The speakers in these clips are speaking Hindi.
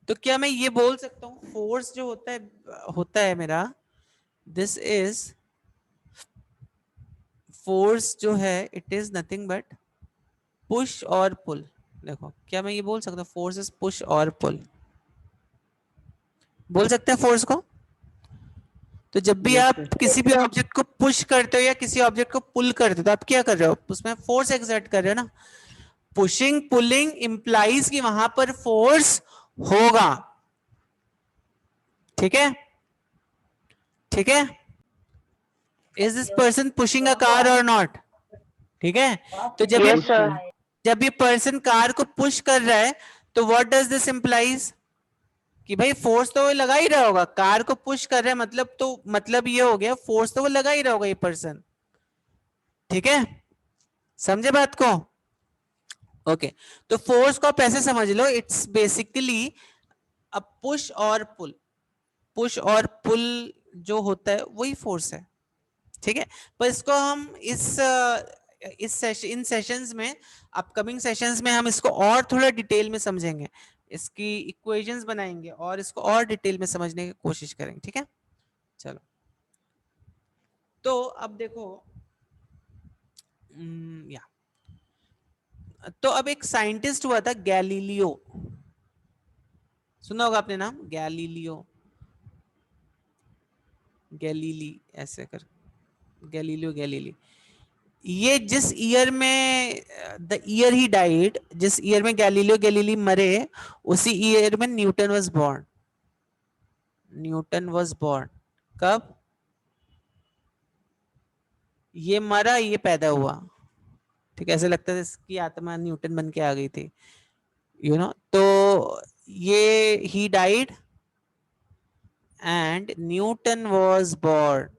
तो क्या मैं ये बोल सकता हूँ फोर्स जो होता है मेरा, दिस इज फोर्स जो है it is nothing but push और पुल। देखो क्या मैं ये बोल सकता हूँ फोर्स इज पुश और पुल, बोल सकते हैं फोर्स को। तो जब भी यस आप सर। किसी भी ऑब्जेक्ट को पुश करते हो या किसी ऑब्जेक्ट को पुल करते हो तो आप क्या कर रहे हो, उसमें फोर्स एक्सर्ट कर रहे हो ना। पुशिंग पुलिंग इंप्लाइज कि वहां पर फोर्स होगा। ठीक है, ठीक है। Is this person pushing a car और नॉट? ठीक है, तो जब ये यस सर। जब ये पर्सन कार को पुश कर रहा है तो व्हाट डज दिस इंप्लाइज कि भाई फोर्स तो वो लगा ही रहा होगा, कार को पुश कर रहा है मतलब, तो मतलब ये हो गया फोर्स तो वो लगा ही रहा होगा ये पर्सन। ठीक है, समझे बात को? ओके, तो फोर्स को आप ऐसे समझ लो, इट्स बेसिकली अ पुश और पुल। पुश और पुल जो होता है वही फोर्स है। ठीक है, पर इसको हम इन सेशंस में, अपकमिंग सेशंस में हम इसको और थोड़ा डिटेल में समझेंगे, इसकी इक्वेशंस बनाएंगे और इसको और डिटेल में समझने की कोशिश करेंगे। ठीक है, चलो। तो अब देखो, या तो अब एक साइंटिस्ट हुआ था गैलीलियो, सुना होगा आपने नाम गैलीलियो, गैलीली ऐसे कर, गैलीलियो गैलीली। ये जिस ईयर में, द ईयर ही डाइड, जिस ईयर में गैलीलियो गैलीली मरे, उसी ईयर में Newton was born. Newton was born कब? ये मरा ये पैदा हुआ। ठीक है, ऐसे लगता है इसकी आत्मा न्यूटन बन के आ गई थी, तो ये he died and Newton was born.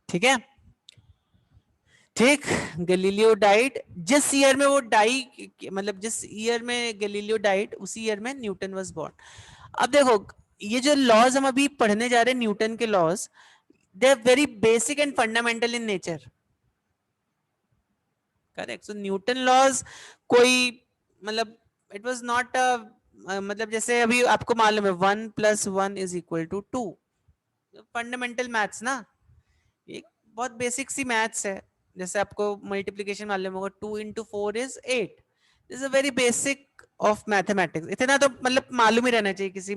ठीक है, ठीक। गैलीलियो डाइड, जिस ईयर में वो मतलब जिस ईयर में गैलीलियो डाइड उसी ईयर में न्यूटन वाज बोर्न। अब देखो, ये जो लॉज हम अभी पढ़ने जा रहे हैं न्यूटन के laws, they are very basic and fundamental in nature. Correct, so Newton laws कोई, मतलब इट वाज नॉट मतलब जैसे अभी आपको मालूम है 1+1=2, फंडामेंटल मैथ्स ना, ये बहुत बेसिक सी मैथ्स है। जैसे आपको मल्टीप्लिकेशन मालूम होगा 2 × 4 = 8, this is a very basic of mathematics. इतना तो मतलब मालूम ही रहना चाहिए किसी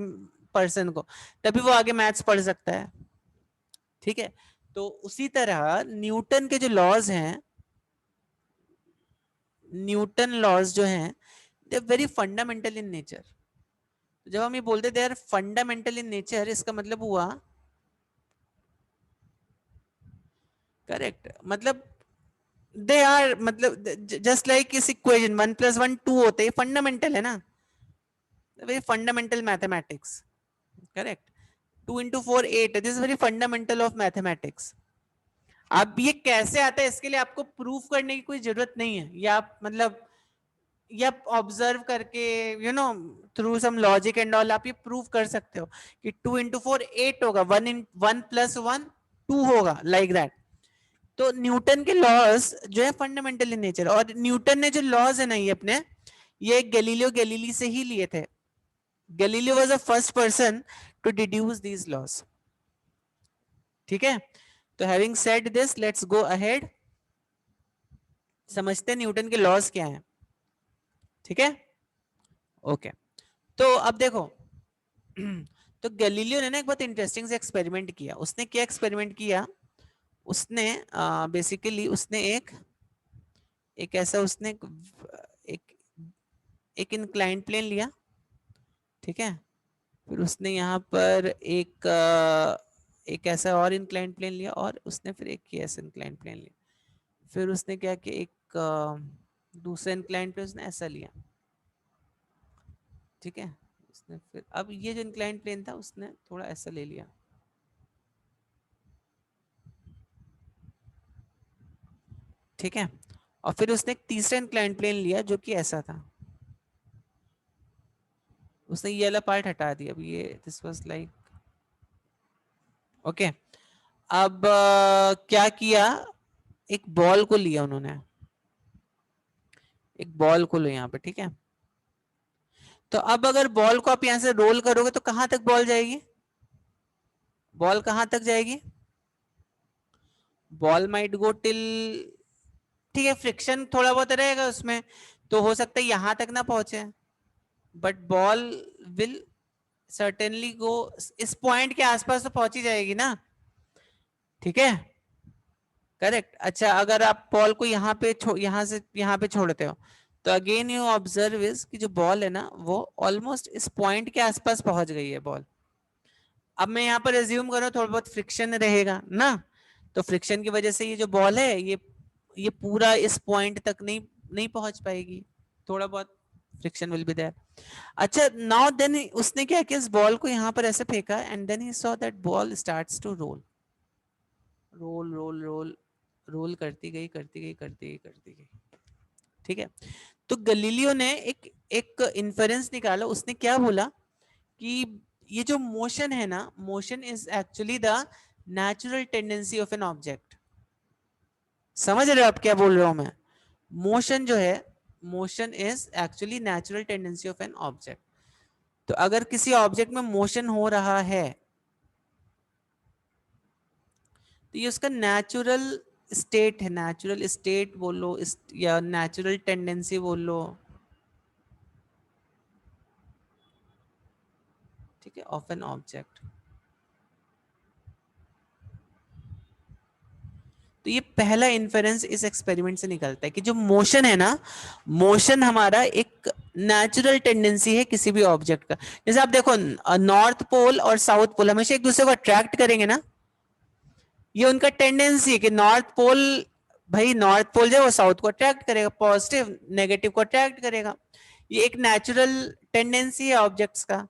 पर्सन को, तभी वो आगे मैथ्स पढ़ सकता है। ठीक है, तो उसी तरह न्यूटन के जो लॉज हैं, न्यूटन लॉज जो हैं, they are very fundamental in nature. जब हम ये बोलते they are fundamental in nature, इसका मतलब हुआ, करेक्ट, मतलब दे आर, मतलब जस्ट लाइक इस इक्वेशन 1+1=2 होते हैं, फंडामेंटल है ना, very fundamental mathematics. Correct, 2 × 4 = 8, this is very fundamental of mathematics. अब ये कैसे आता है इसके लिए आपको प्रूफ करने की कोई जरूरत नहीं है, या आप मतलब या ऑब्जर्व करके, through some logic and all आप ये प्रूव कर सकते हो कि 2 × 4 = 8 होगा, 1+1=2 होगा, लाइक दैट। तो न्यूटन के लॉज जो है फंडामेंटल इन नेचर, और न्यूटन ने जो लॉज है ना ये अपने, ये गैलीलियो गैलीली से ही लिए थे। Galileo was the first person to deduce these laws. ठीक है, तो having said this, let's go ahead, समझते हैं न्यूटन के लॉज क्या हैं। ठीक है, ओके। तो अब देखो, तो गैलीलियो ने ना एक बहुत इंटरेस्टिंग से एक्सपेरिमेंट किया। उसने क्या एक्सपेरिमेंट किया, उसने बेसिकली उसने एक ऐसा, उसने एक एक इंक्लाइंड प्लेन लिया। ठीक है, फिर उसने यहाँ पर एक ऐसा और इंक्लाइंड प्लेन लिया, और उसने फिर एक ऐसा इंक्लाइंड प्लेन लिया। फिर उसने क्या किया, एक दूसरा इंक्लाइंड प्लेन उसने ऐसा लिया। ठीक है, उसने फिर अब ये जो इंक्लाइंड प्लेन था उसने थोड़ा ऐसा ले लिया। ठीक है, और फिर उसने एक तीसरा इंक्लाइंड प्लेन लिया जो कि ऐसा था। उसने ये वाला पार्ट हटा दिया। अब ये दिस वाज लाइक, ओके। अब क्या किया, एक बॉल को लिया उन्होंने, एक बॉल को लो यहाँ पे। ठीक है, तो अब अगर बॉल को आप यहां से रोल करोगे तो कहां तक बॉल जाएगी? बॉल कहां तक जाएगी? बॉल माइट गो टिल, ठीक है, फ्रिक्शन थोड़ा बहुत रहेगा उसमें, तो हो सकता है यहां तक ना पहुंचे, बट बॉल विल सर्टेनली गो, इस पॉइंट के आसपास तो पहुंच ही जाएगी ना, ठीक है, करेक्ट। अच्छा, अगर आप बॉल को यहाँ पे यहाँ से यहाँ पे छोड़ते हो, तो अगेन यू ऑब्जर्व इज कि जो बॉल है ना वो ऑलमोस्ट इस पॉइंट के आसपास पहुंच गई है बॉल। अब मैं यहाँ पर एज्यूम करूँ थोड़ा बहुत फ्रिक्शन रहेगा ना, तो फ्रिक्शन की वजह से ये जो बॉल है ये पूरा इस पॉइंट तक नहीं पहुंच पाएगी, थोड़ा बहुत फ्रिक्शन विल बी देयर। अच्छा, नाउ देन उसने क्या किया, इस बॉल को यहाँ पर ऐसे फेंका and then he saw that ball starts to roll, roll roll roll roll करती गई करती गई करती गई करती गई, ठीक है। तो गलीलियो ने एक एक इन्फरेंस निकाला, उसने क्या बोला कि ये जो मोशन है ना, motion is actually the natural tendency of an object. समझ रहे हो आप क्या बोल रहा हूं मैं? मोशन जो है, motion is actually natural tendency of an object. तो अगर किसी ऑब्जेक्ट में मोशन हो रहा है तो ये उसका नेचुरल स्टेट है, नेचुरल स्टेट बोलो या नेचुरल टेंडेंसी बोलो, ठीक है, ऑफ एन ऑब्जेक्ट। तो ये पहला इन्फेरेंस इस एक्सपेरिमेंट से निकलता है कि जो मोशन है ना, मोशन हमारा एक नेचुरल टेंडेंसी है किसी भी ऑब्जेक्ट का। जैसे आप देखो, नॉर्थ पोल और साउथ पोल हमेशा एक दूसरे को अट्रैक्ट करेंगे ना, ये उनका टेंडेंसी है कि नॉर्थ पोल, भाई नॉर्थ पोल जो है वो साउथ को अट्रैक्ट करेगा, पॉजिटिव नेगेटिव को अट्रैक्ट करेगा, ये एक नेचुरल टेंडेंसी है ऑब्जेक्ट्स का,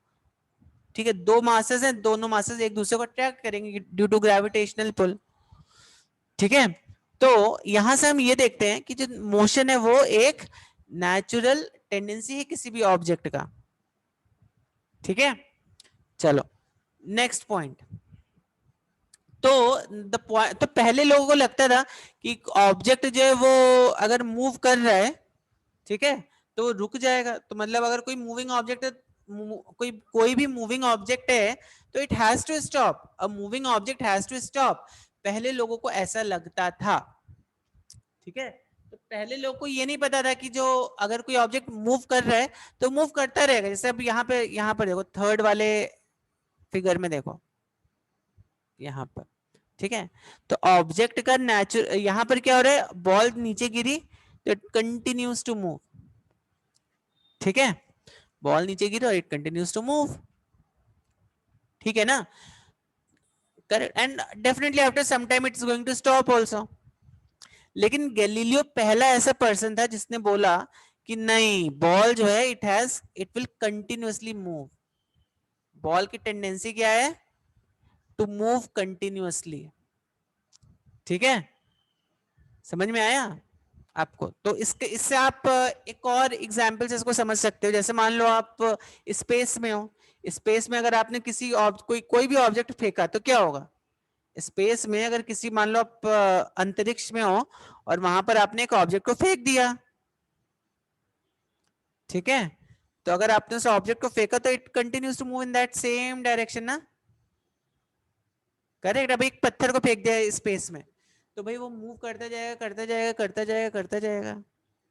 ठीक है। दो मासेस हैं, दोनों मासेस एक दूसरे को अट्रैक्ट करेंगे ड्यू टू ग्रेविटेशनल पुल, ठीक है। तो यहां से हम ये देखते हैं कि जो मोशन है वो एक नेचुरल टेंडेंसी है किसी भी ऑब्जेक्ट का, ठीक है। चलो नेक्स्ट पॉइंट। तो द पॉइंट, तो पहले लोगों को लगता था कि ऑब्जेक्ट जो है वो अगर मूव कर रहा है, ठीक है, तो वो रुक जाएगा। तो मतलब अगर कोई मूविंग ऑब्जेक्ट है, कोई भी मूविंग ऑब्जेक्ट है तो it has to stop, a moving object has to stop, पहले लोगों को ऐसा लगता था, ठीक है। तो पहले लोगों को ये नहीं पता था कि जो अगर कोई ऑब्जेक्ट मूव कर रहा है तो मूव करता रहेगा। जैसे अब यहाँ पर देखो, थर्ड वाले फिगर में देखो, यहाँ पर, ठीक है। तो ऑब्जेक्ट का नेचुरल, यहाँ पर क्या हो रहा है, बॉल नीचे गिरी तो इट कंटिन्यूज टू मूव, ठीक है, बॉल नीचे गिरी और इट कंटिन्यूज टू मूव, ठीक है ना, correct. And definitely after some time it's going to stop also. लेकिन गैलीलियो पहला ऐसा पर्सन था जिसने बोला कि नहीं, बॉल जो है it will continuously move, ball की टेंडेंसी क्या है, टू मूव कंटिन्यूअसली, ठीक है। समझ में आया आपको? तो इसके इससे आप एक और एग्जांपल से इसको समझ सकते हो। जैसे मान लो आप स्पेस में हो, स्पेस में अगर आपने कोई भी ऑब्जेक्ट फेंका तो क्या होगा, स्पेस में अगर किसी, मान लो आप अंतरिक्ष में हो और वहां पर आपने एक ऑब्जेक्ट को फेंक दिया, ठीक है, तो अगर आपने उस ऑब्जेक्ट को फेंका तो it continues to move in that same direction ना, करेक्ट। अब एक पत्थर को फेंक दिया स्पेस में तो भाई वो मूव करता जाएगा करता जाएगा करता जाएगा करता जाएगा,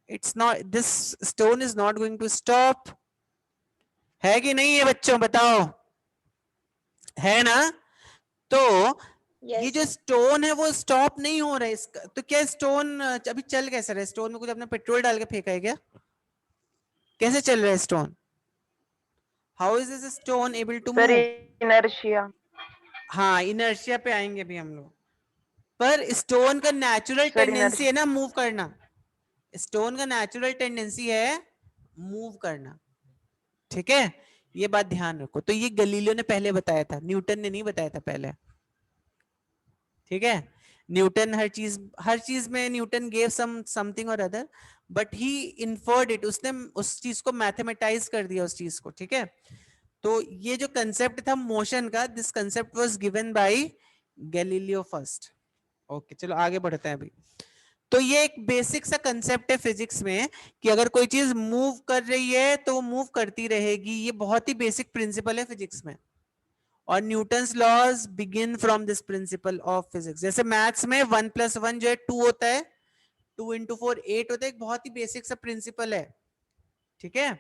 it's not, this stone is not going to stop, है कि नहीं है बच्चों, बताओ, है ना। तो ये जो स्टोन है वो स्टॉप नहीं हो रहा है इसका, तो क्या स्टोन अभी चल कैसे रहा है, स्टोन में कुछ अपना पेट्रोल डाल के फेंका है क्या, कैसे चल रहा है stone, how is this stone able to move? Inertia. हाँ, इनर्शिया पे आएंगे भी हम लोग, पर स्टोन का नेचुरल सर टेंडेंसी है इनर्शिया। ना मूव करना, स्टोन का नेचुरल टेंडेंसी है मूव करना, ठीक है। ये बात ध्यान रखो। तो ये गलीलियो ने पहले बताया था, न्यूटन ने नहीं बताया था पहले, ठीक है। न्यूटन हर चीज में न्यूटन गेव समथिंग और other, but he inferred it, उसने उस चीज को मैथमेटाइज कर दिया उस चीज को, ठीक है। तो ये जो कंसेप्ट था मोशन का, this concept was given by Galileo first. Okay, चलो आगे बढ़ते हैं अभी। तो ये एक बेसिक सा कंसेप्ट है फिजिक्स में कि अगर कोई चीज मूव कर रही है तो वो मूव करती रहेगी। ये बहुत ही बेसिक प्रिंसिपल है फिजिक्स में, और Newton's laws begin from this principle of physics. जैसे मैथ्स में 1+1 जो है 2 होता है, 2 × 4 8 होता है, एक बहुत ही बेसिक सा प्रिंसिपल है। ठीक है,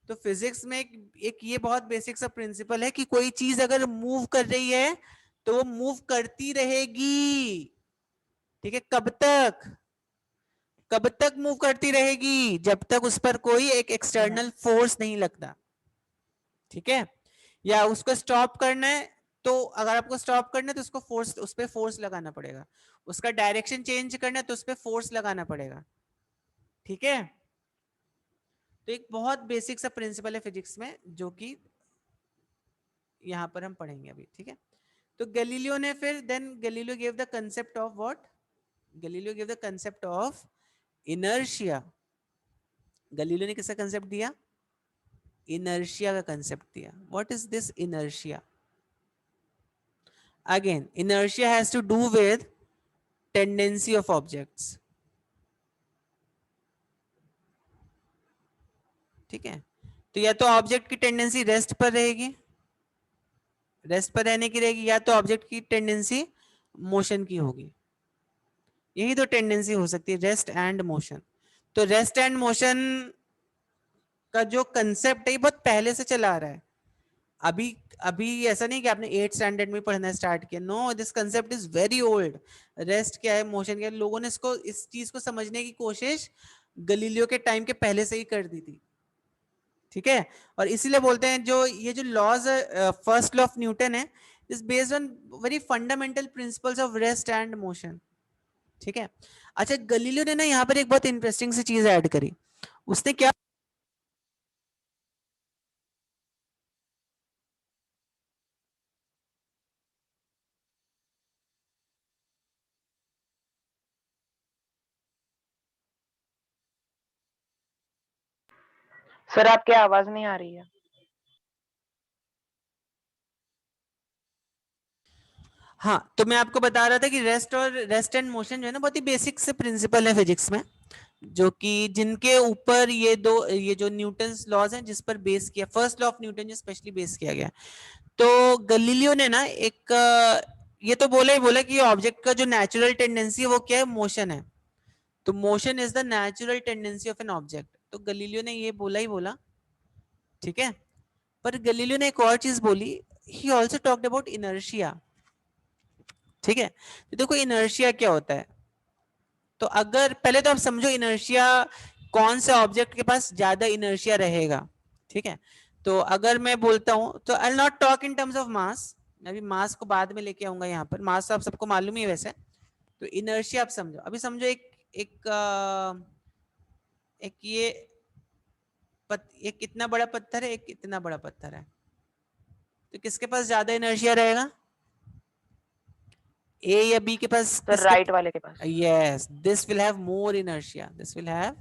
तो फिजिक्स में एक ये बहुत बेसिक सा प्रिंसिपल है कि कोई चीज अगर मूव कर रही है तो वो मूव करती रहेगी। ठीक है, कब तक मूव करती रहेगी? जब तक उस पर कोई एक एक्सटर्नल फोर्स नहीं लगता। ठीक है, या उसको स्टॉप करना है, तो अगर आपको स्टॉप करना है तो उसको फोर्स, उस पर फोर्स लगाना पड़ेगा। उसका डायरेक्शन चेंज करना है तो उस पर फोर्स लगाना पड़ेगा। ठीक है, तो एक बहुत बेसिक सा प्रिंसिपल है फिजिक्स में जो कि यहां पर हम पढ़ेंगे अभी। ठीक है, तो गैलीलियो ने फिर then Galileo give the concept of what? Galileo give the concept of inertia. Galileo ने किसका कंसेप्ट दिया? इनर्शिया का कंसेप्ट दिया। What is this inertia? Again inertia has to do with tendency of objects. ठीक है, तो या तो ऑब्जेक्ट की टेंडेंसी रेस्ट पर रहेगी, रेस्ट पर रहने की रहेगी, या तो ऑब्जेक्ट की टेंडेंसी मोशन की होगी। यही तो टेंडेंसी हो सकती है, रेस्ट एंड मोशन। तो रेस्ट एंड मोशन का जो कंसेप्ट है ये बहुत पहले से चला आ रहा है। अभी अभी ऐसा नहीं कि आपने 8th स्टैंडर्ड में पढ़ना स्टार्ट किया। No, this concept is very old. Rest क्या है, मोशन क्या है, लोगों ने इसको, इस चीज को समझने की कोशिश गलीलियो के टाइम के पहले से ही कर दी थी। ठीक है, और इसीलिए बोलते हैं जो ये जो laws, first law of Newton है, is based on very fundamental principles of rest and motion. ठीक है, अच्छा गलीलियो ने ना यहाँ पर एक बहुत इंटरेस्टिंग सी चीज ऐड करी। उसने क्या, सर आपकी आवाज नहीं आ रही है। हाँ, तो मैं आपको बता रहा था कि रेस्ट एंड मोशन जो है ना बहुत ही बेसिक से प्रिंसिपल है फिजिक्स में, जो कि जिनके ऊपर ये जो न्यूटन्स लॉज हैं जिस पर बेस किया, फर्स्ट लॉ ऑफ न्यूटन जो स्पेशली बेस किया गया। तो गलीलियो ने ना एक ये तो बोला ही बोला कि ऑब्जेक्ट का जो नेचुरल टेंडेंसी है वो क्या है, मोशन है। तो motion is the natural tendency of an object. तो गलीलियो ने ये बोला ही बोला। ठीक है, पर गलीलियो ने एक और चीज बोली, he also talked about inertia. ठीक है, तो देखो इनर्शिया क्या होता है। तो अगर पहले तो आप समझो इनर्शिया, कौन से ऑब्जेक्ट के पास ज्यादा इनर्शिया रहेगा। ठीक है, तो अगर मैं बोलता हूं, तो I will not talk in terms of mass, मैं अभी मास को बाद में लेके आऊंगा। यहाँ पर मास आप सबको मालूम ही है वैसे। तो इनर्शिया आप समझो, अभी समझो एक एक ये एक कितना बड़ा पत्थर है, एक कितना बड़ा पत्थर है, तो किसके पास ज्यादा इनर्शिया रहेगा? ए या बी के पास? सर राइट वाले के पास। Yes, this will have more inertia, this will have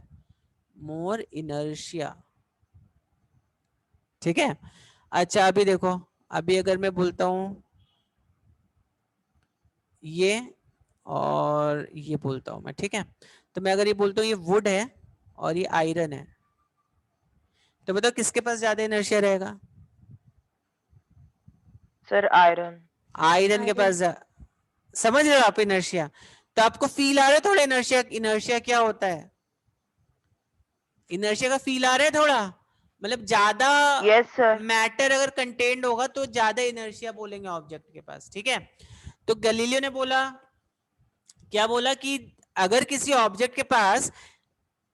more inertia. ठीक है, अच्छा अभी देखो, अभी अगर मैं बोलता हूं ये, और ये बोलता हूं मैं, ठीक है, तो मैं अगर ये बोलता हूं ये वुड है और ये आयरन है, तो बताओ किसके पास ज्यादा इनर्शिया रहेगा? Sir iron. आयरन के पास समझ रहे हो आप इनर्शिया? तो आपको फील आ रहा है थोड़ा इनर्शिया, इनर्शिया क्या होता है? इनर्शिया का फील आ रहा है थोड़ा? मतलब ज्यादा यस सर। मैटर अगर कंटेन्ड होगा तो ज्यादा इनर्शिया बोलेंगे ऑब्जेक्ट के पास। ठीक है, तो गैलीलियो ने बोला, क्या बोला कि अगर किसी ऑब्जेक्ट के पास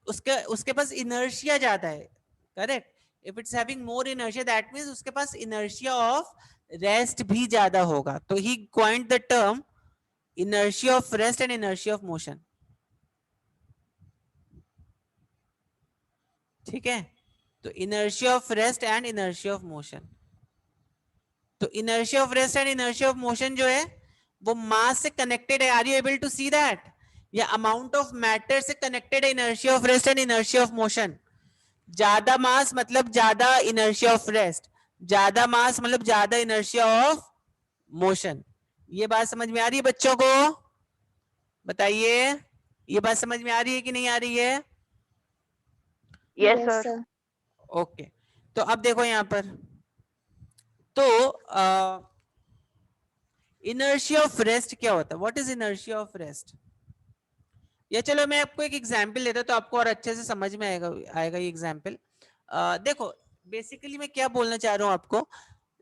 उसके उसके पास इनर्शिया ज्यादा है, correct, if it's having more inertia that means उसके पास इनर्शिया ऑफ रेस्ट भी ज्यादा होगा। तो he coined the term inertia of rest and inertia of motion। ठीक है, तो inertia of rest and inertia of motion। तो inertia of rest and inertia of motion जो है वो मास से कनेक्टेड है। Are you able to see that? या अमाउंट ऑफ मैटर से कनेक्टेड है inertia of rest and inertia of motion। ज्यादा मास मतलब ज्यादा inertia of rest, ज्यादा मास मतलब ज्यादा inertia of motion। ये बात समझ में आ रही है बच्चों को? बताइए। ये बात समझ में आ रही है कि नहीं आ रही है? Yes Yes, sir. sir. Okay, तो अब देखो यहाँ पर, तो इनर्शिया ऑफ रेस्ट क्या होता है? What is inertia of rest? या चलो मैं आपको एक एग्जांपल देता हूं तो आपको और अच्छे से समझ में आएगा ये एग्जांपल। देखो बेसिकली मैं क्या बोलना चाह रहा हूं आपको,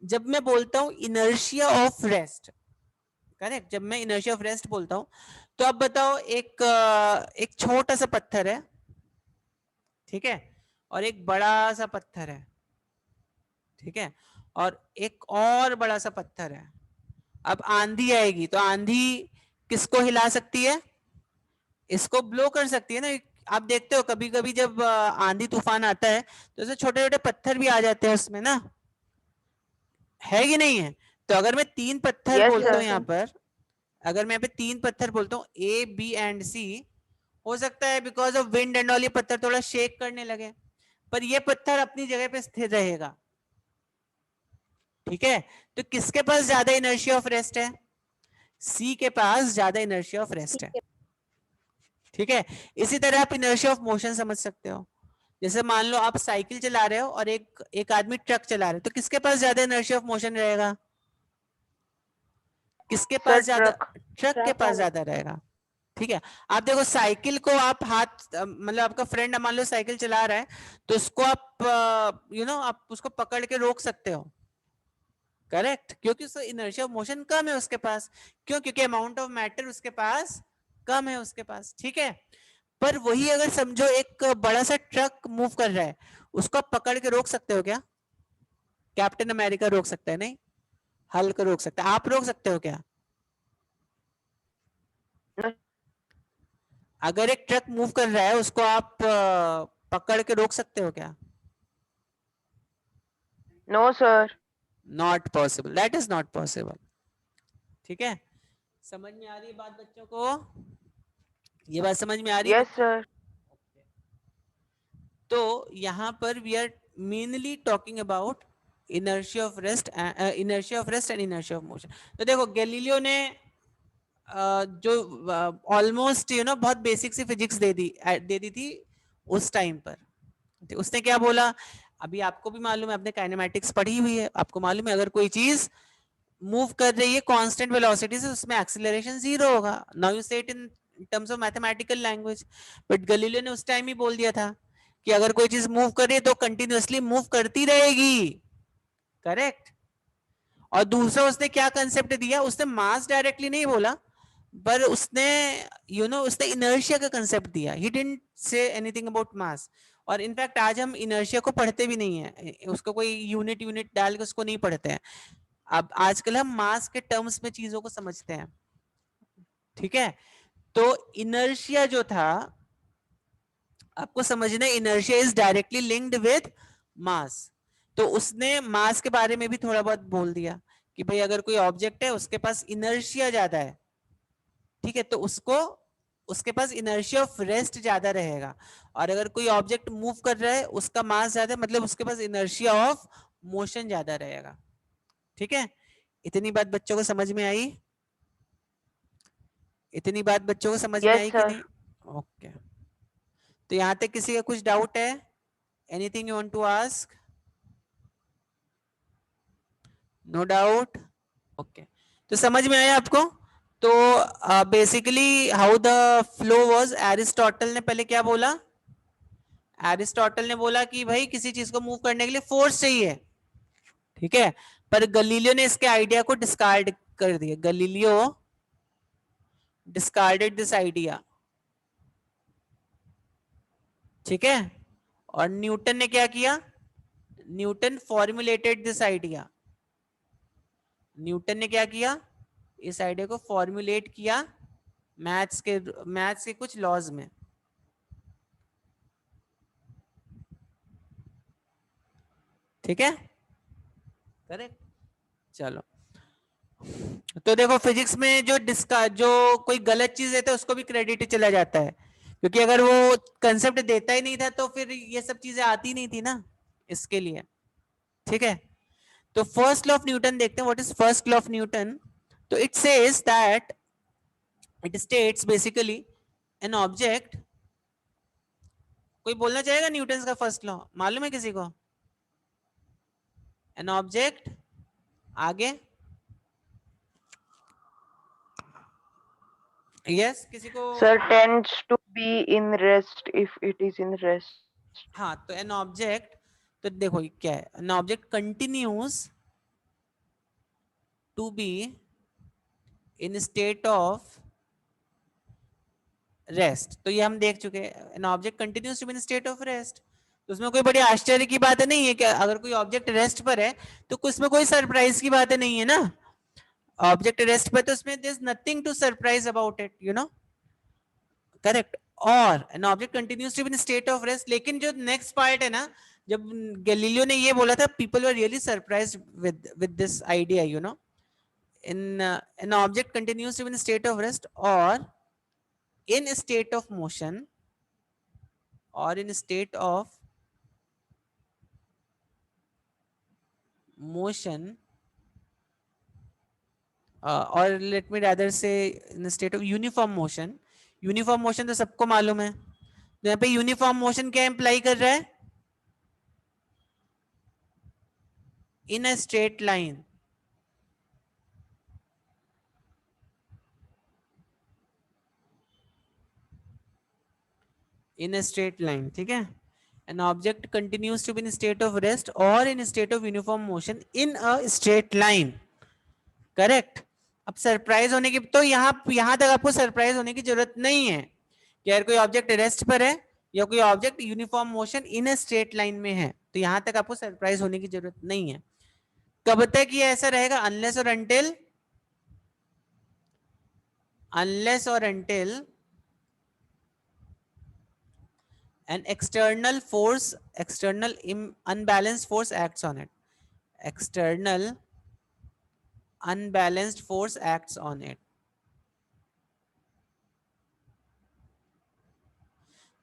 जब मैं बोलता हूं इनर्शिया ऑफ रेस्ट, करेक्ट, जब मैं इनर्शिया ऑफ रेस्ट बोलता हूं तो अब बताओ एक छोटा सा पत्थर है, ठीक है, और एक बड़ा सा पत्थर है, ठीक है, और एक और बड़ा सा पत्थर है। अब आंधी आएगी तो आंधी किसको हिला सकती है? इसको ब्लो कर सकती है ना। आप देखते हो कभी कभी जब आंधी तूफान आता है तो ऐसे छोटे छोटे पत्थर भी आ जाते हैं उसमें ना, है कि नहीं है? तो अगर मैं 3 पत्थर Yes, बोलता sir. हूँ यहाँ पर, अगर मैं यहाँ पे 3 पत्थर बोलता हूँ ए बी एंड सी, हो सकता है because of wind and all ये पत्थर थोड़ा शेक करने लगे, पर ये पत्थर अपनी जगह पे स्थिर रहेगा, ठीक है। तो किसके पास ज्यादा इनर्शिया ऑफ रेस्ट है? सी के पास ज्यादा इनर्शिया ऑफ रेस्ट है, ठीक है। इसी तरह आप इनर्शिया ऑफ मोशन समझ सकते हो। जैसे मान लो आप साइकिल चला रहे हो और एक आदमी ट्रक चला रहे हो, तो किसके पास ज्यादा इनर्शिया ऑफ मोशन रहेगा? किसके Sir, पास ज्यादा? truck. ट्रक के Truck पास वाले. ज्यादा रहेगा, ठीक है। आप देखो साइकिल को आप हाथ मतलब आपका फ्रेंड मान लो साइकिल चला रहा है तो उसको आप आप उसको पकड़ के रोक सकते हो, करेक्ट, क्योंकि उसका इनर्शिया ऑफ मोशन कम है उसके पास। क्यों? क्योंकि अमाउंट ऑफ मैटर उसके पास कम है उसके पास, ठीक है। पर वही अगर समझो एक बड़ा सा ट्रक मूव कर रहा है, उसको आप पकड़ के रोक सकते हो क्या? कैप्टन अमेरिका रोक सकता है? नहीं। हल्क रोक सकता है, आप रोक सकते हो क्या? No, अगर एक ट्रक मूव कर रहा है उसको आप पकड़ के रोक सकते हो क्या? no, sir. Not possible, that is not possible, ठीक है। समझ में आ रही है बात बच्चों को? ये बात समझ में आ रही है Yes, बच्चों? sir. तो यहाँ पर we are mainly talking about inertia of rest, inertia of rest and inertia of motion. तो देखो गैलीलियो ने जो ऑलमोस्ट बहुत बेसिक सी फिजिक्स दे दी थी उस टाइम पर। तो उसने क्या बोला? अभी आपको भी मालूम है, आपने काइनेमैटिक्स पढ़ी हुई है, आपको मालूम है अगर कोई चीज मूव कर रही है कांस्टेंट वेलोसिटी से, उसमें एक्सीलरेशन 0 होगा। नाउ यू से it in terms of mathematical language, but Galileo ने उस टाइम ही बोल दिया था कि अगर कोई चीज मूव कर रही है तो कंटिन्यूअसली मूव करती रहेगी, करेक्ट। और दूसरा उसने क्या कंसेप्ट दिया? उसने मास डायरेक्टली नहीं बोला, पर उसने उसने इनर्शिया का कंसेप्ट दिया। He didn't say anything about mass. और इनफैक्ट आज हम इनर्शिया को पढ़ते भी नहीं है, उसको कोई यूनिट यूनिट डाल के उसको नहीं पढ़ते हैं। अब आजकल हम मास के टर्म्स में चीजों को समझते हैं, ठीक है। तो इनर्शिया जो था, आपको समझना, inertia is directly linked with mass. तो उसने मास के बारे में भी थोड़ा बहुत बोल दिया कि भाई अगर कोई ऑब्जेक्ट है उसके पास इनर्शिया ज्यादा है, ठीक है, तो उसको उसके पास इनर्शिया ऑफ रेस्ट ज्यादा रहेगा। और अगर कोई ऑब्जेक्ट मूव कर रहा है उसका मास ज्यादा है, मतलब उसके पास इनर्शिया ऑफ मोशन ज्यादा रहेगा, ठीक है। इतनी बात बच्चों को समझ में आई? इतनी बात बच्चों को समझ में Yes, आई कि sir. नहीं? ओके, तो यहां तक किसी का कुछ डाउट है? Anything you want to ask? No doubt? Okay, तो समझ में आया आपको? तो basically how the flow was, Aristotle ने पहले क्या बोला? एरिस्टोटल ने बोला कि भाई किसी चीज को मूव करने के लिए फोर्स चाहिए, ठीक है। पर गलीलियो ने इसके आइडिया को डिस्कार्ड कर दिया। गलीलियो डिस्कार्डेड दिस आइडिया, ठीक है। और न्यूटन ने क्या किया? Newton formulated this idea. Newton ने क्या किया? इस आइडिया को फॉर्मुलेट किया मैथ्स के कुछ लॉज में, ठीक है, करेक्ट। चलो, तो देखो फिजिक्स में जो कोई गलत चीज देता है उसको भी क्रेडिट चला जाता है, क्योंकि अगर वो कंसेप्ट देता ही नहीं था तो फिर ये सब चीजें आती नहीं थी ना इसके लिए, ठीक है। तो फर्स्ट लॉ ऑफ न्यूटन देखते हैं। What is first law of Newton? तो it says that, it states basically an object, कोई बोलना चाहेगा न्यूटन का फर्स्ट लॉ मालूम है किसी को? एन ऑब्जेक्ट, आगे यस किसी को? Sir, tends to be in rest if it is in rest. हाँ, तो एन ऑब्जेक्ट, तो देखो ये क्या है, an object continues to be in state of rest, तो ये हम देख चुके हैं, an object continues to be in state of rest, तो उसमें कोई बड़ी आश्चर्य की बात नहीं है कि अगर कोई ऑब्जेक्ट रेस्ट पर है तो उसमें कोई सरप्राइज की बात नहीं है ना, ऑब्जेक्ट रेस्ट पर तो उसमें there is nothing to surprise about it, you know, correct. और an object continues to be in state of rest, लेकिन जो नेक्स्ट पार्ट है ना, जब गैलीलियो ने ये बोला था, people were really surprised with this idea, you know, in an object continues to be in state of rest और in a state of motion or in a state of motion or let me rather say in a state of uniform motion, uniform motion तो सबको मालूम है, तो यहाँ पे uniform motion क्या imply कर रहा है? in a straight line, in a straight line, ठीक है, an object continues to be in a state of rest or in a state of uniform motion in a straight line, correct. अब सरप्राइज होने की, तो यहां तक आपको सरप्राइज होने की जरूरत नहीं है कि अगर कोई ऑब्जेक्ट रेस्ट पर है या कोई object uniform motion in a straight line में है, तो यहां तक आपको सरप्राइज होने की जरूरत नहीं है। कब तक ये ऐसा रहेगा? अनलेस और until an external force, external unbalanced force acts on it, external unbalanced force acts on it,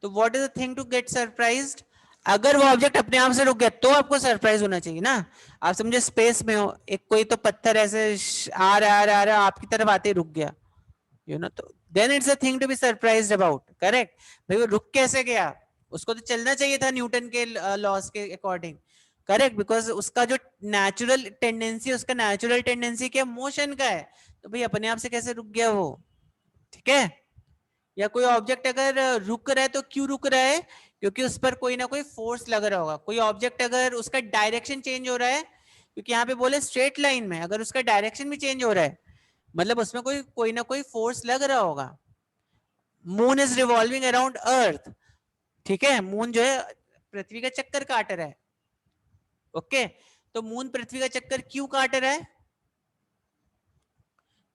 तो what is the thing to get surprised? अगर वो ऑब्जेक्ट अपने आप से रुक गया तो आपको सरप्राइज होना चाहिए ना। आप समझे स्पेस में हो, एक कोई तो पत्थर ऐसे आ रहा आपकी तरफ आते ही रुक गया, यू नो, तो then it's a thing to be surprised about, correct. भाई वो रुक कैसे गया? उसको तो चलना चाहिए था न्यूटन के लॉज के अकॉर्डिंग, करेक्ट, बिकॉज उसका जो नेचुरल टेंडेंसी, उसका नेचुरल टेंडेंसी क्या? मोशन का है, तो भाई अपने आप से कैसे रुक गया वो? ठीक है। या कोई ऑब्जेक्ट अगर रुक रहा है तो क्यों रुक रहा है? क्योंकि उस पर कोई ना कोई फोर्स लग रहा होगा। कोई ऑब्जेक्ट अगर उसका डायरेक्शन चेंज हो रहा है, क्योंकि यहाँ पे बोले स्ट्रेट लाइन में, अगर उसका डायरेक्शन भी चेंज हो रहा है मतलब उसमें कोई ना कोई फोर्स लग रहा होगा। मून इज रिवॉल्विंग अराउंड अर्थ, ठीक है, मून जो है पृथ्वी का चक्कर काट रहा है, ओके। तो मून पृथ्वी का चक्कर क्यों काट रहा है?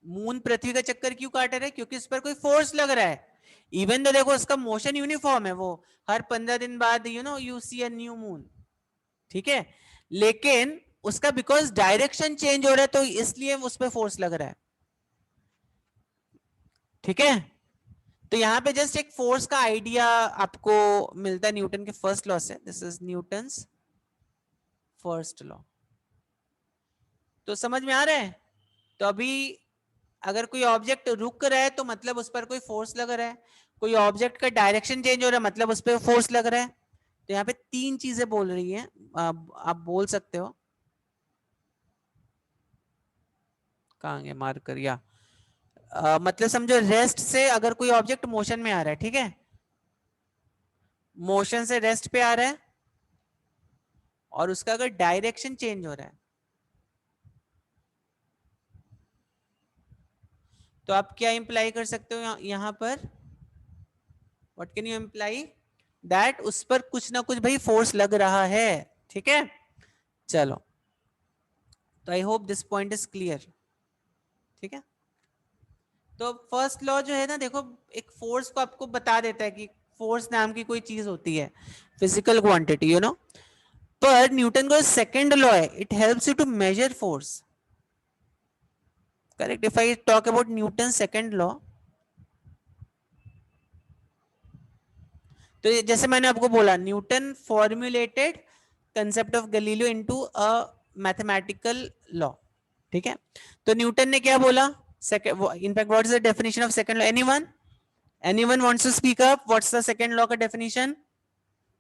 मून पृथ्वी का चक्कर क्यों काट रहा है? क्योंकि इस पर कोई फोर्स लग रहा है। इवन तो देखो उसका मोशन यूनिफॉर्म है, वो हर 15 दिन बाद you see a new moon, ठीक है, लेकिन उसका बिकॉज डायरेक्शन चेंज हो रहा है तो इसलिए उस पर फोर्स लग रहा है, ठीक है। तो यहाँ पे जस्ट एक फोर्स का आइडिया आपको मिलता है न्यूटन के फर्स्ट लॉ से। This is Newton's first law, तो समझ में आ रहा है? तो अभी अगर कोई ऑब्जेक्ट रुक रहा है तो मतलब उस पर कोई फोर्स लग रहा है, कोई ऑब्जेक्ट का डायरेक्शन चेंज हो रहा है मतलब उस पर फोर्स लग रहा है। तो यहाँ पे तीन चीजें बोल रही हैं, आप बोल सकते हो, कहाँ गए मार्कर, या मतलब समझो रेस्ट से अगर कोई ऑब्जेक्ट मोशन में आ रहा है, ठीक है, मोशन से रेस्ट पे आ रहा है और उसका अगर डायरेक्शन चेंज हो रहा है तो आप क्या इंप्लाई कर सकते हो यहां पर? What can you imply? That उस पर कुछ ना कुछ भाई फोर्स लग रहा है, ठीक है। चलो, तो I hope this point is clear, ठीक है। तो फर्स्ट लॉ जो है ना, देखो एक फोर्स को आपको बता देता है कि फोर्स नाम की कोई चीज होती है, फिजिकल क्वांटिटी, यू नो। पर न्यूटन का सेकंड लॉ है, it helps you to measure force, correct. If I talk about Newton second law, तो जैसे मैंने आपको बोला, Newton formulated concept of Galileo into a mathematical law, ठीक है। तो न्यूटन ने क्या बोला? In fact what is the definition of second law? Anyone? Anyone wants to speak up? What's the second law का definition?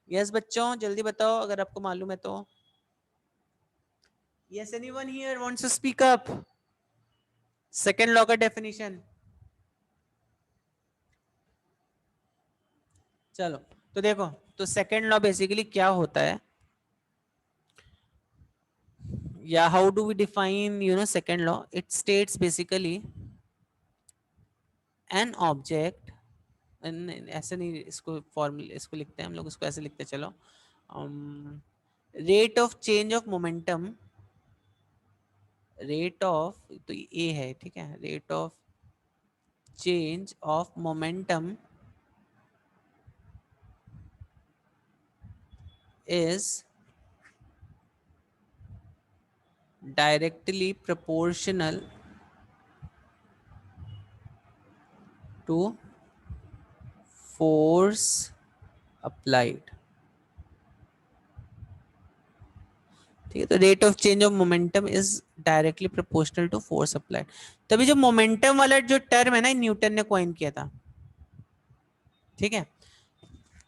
Yes बच्चों, जल्दी बताओ अगर आपको मालूम है तो. Yes, anyone here wants to speak up? Second law का definition. चलो तो देखो, तो सेकेंड लॉ बेसिकली क्या होता है, या how do we define second law. It states basically an object, ऐसे नहीं, इसको फॉर्मूला इसको लिखते हैं हम लोग, इसको ऐसे लिखते हैं. चलो, rate of change of momentum, rate of, तो ए है ठीक है, rate of change of momentum is directly proportional to force applied. ठीक है, तो rate of change of momentum is directly proportional to force applied. तभी जो मोमेंटम वाला जो टर्म है ना, न्यूटन ने कॉइन किया था. ठीक है,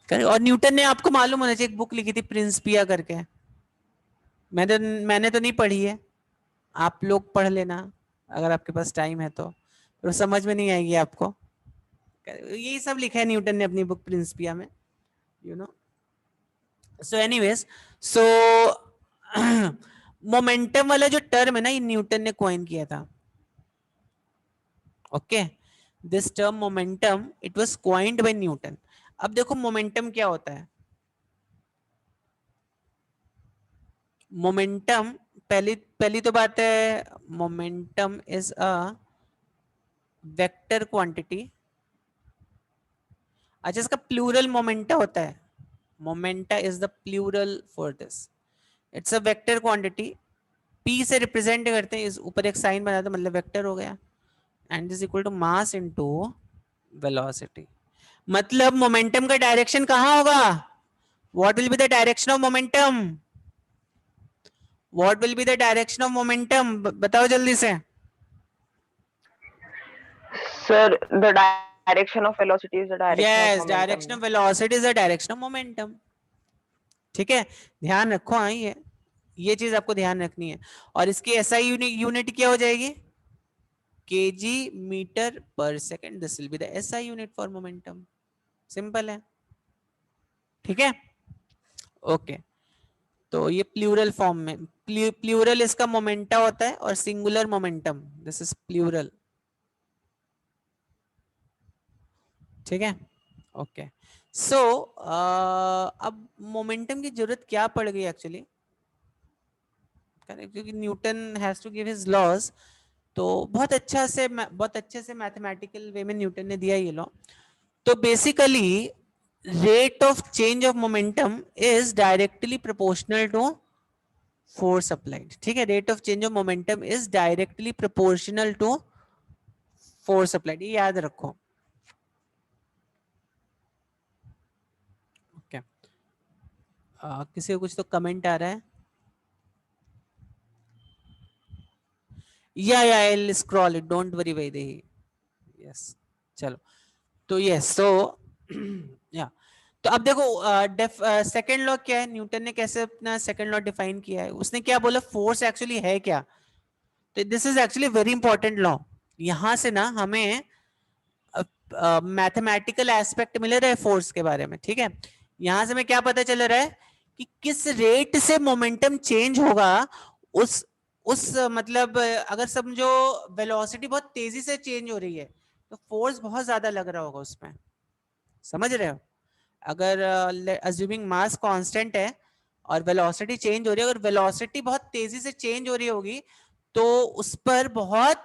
और न्यूटन ने, आपको मालूम होना चाहिए, एक बुक लिखी थी प्रिंसिपिया करके. मैंने तो नहीं पढ़ी है, आप लोग पढ़ लेना अगर आपके पास टाइम है तो समझ में नहीं आएगी आपको. यही सब लिखा है न्यूटन ने अपनी बुक प्रिंसिपिया में, सो एनीवेज, सो मोमेंटम वाला जो टर्म है ना, ये न्यूटन ने कॉइन किया था. Okay, this term momentum, it was coined bye Newton. अब देखो मोमेंटम क्या होता है. मोमेंटम, पहली तो बात है, momentum is a vector quantity. अच्छा, इसका प्लूरल मोमेंटा होता है. Momenta is the plural for this. It's a vector quantity. P से रिप्रेजेंट करते हैं, इस ऊपर एक साइन बना दो, मतलब वेक्टर हो गया. And is equal to mass into velocity. मतलब मोमेंटम का डायरेक्शन कहां होगा? What will be the direction of momentum? What will be the direction of momentum? बताओ जल्दी से. Sir, the direction of velocity is the direction of yes, momentum. Direction of velocity is the direction of momentum. ठीक है, ध्यान रखो. हाँ, ये चीज आपको ध्यान रखनी है. और इसकी एसआई यूनिट क्या हो जाएगी? केजी मीटर पर second. This will be the SI unit for momentum. Simple है. ठीक है, ओके. तो ये प्लूरल फॉर्म में, प्लूरल इसका मोमेंटा होता है और singular momentum, this is plural. ठीक है, ओके. सो अब मोमेंटम की जरूरत क्या पड़ गई एक्चुअली, क्योंकि Newton has to give his laws. तो बहुत अच्छे से मैथमेटिकल वे में न्यूटन ने दिया ये लॉ. तो basically rate of change of momentum is directly proportional to force applied. ठीक है, rate of change of momentum is directly proportional to force applied. ये याद रखो. ओके, किसी को कुछ तो कमेंट आ रहा है? या I will scroll it, don't worry Vaidehi. Yes, चलो. तो यस, तो या, तो अब देखो सेकंड लॉ क्या है, न्यूटन ने कैसे अपना सेकंड लॉ डिफाइन किया है. उसने क्या बोला, फोर्स एक्चुअली है क्या. तो this is actually very important law. यहां से ना हमें मैथमेटिकल एस्पेक्ट मिल रहा है फोर्स के बारे में. ठीक है, यहां से हमें क्या पता चल रहा है कि किस रेट से मोमेंटम चेंज होगा. उस मतलब अगर समझो वेलोसिटी बहुत तेजी से चेंज हो रही है, तो फोर्स बहुत ज्यादा लग रहा होगा उसमें. समझ रहे हो? अगर अज्यूमिंग मास कांस्टेंट है और वेलोसिटी चेंज हो रही है, अगर वेलोसिटी बहुत तेजी से चेंज हो रही होगी तो उस पर बहुत